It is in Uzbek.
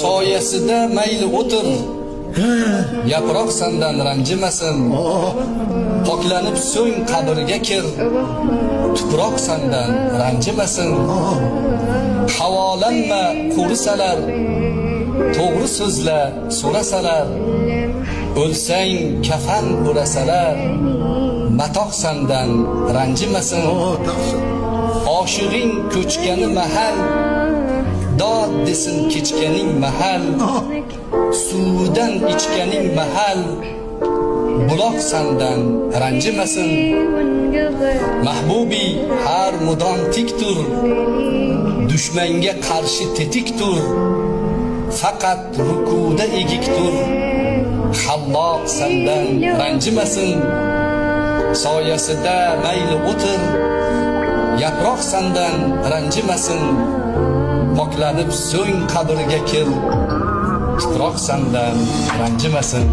soyasida mayli o'tir, yaproq sendan ranjimasin. Poklanib so'ng qabrga kir, tuproq sendan ranjimasin. Havolanma qurisalar, to'g'ri so'zla so'rasalar. O'lsang kafan bo'rasalar, matoq sendan ranjimasin. Oshig'ing ko'chgani mahal, dod desin kechganing mahal. Suvdan ichganing mahal, buloq sendan ranjimasin. Mahbubi har mudom tik tur, dushmanga qarshi tetik tur. Faqat rukuda egik tur, Halloq sendan ranjimasin. Soyasida mayli o'tir, yaproq sendan ranjimasin. Poklanib so'ng qabrga kir, tuproq sendan ranjimasin.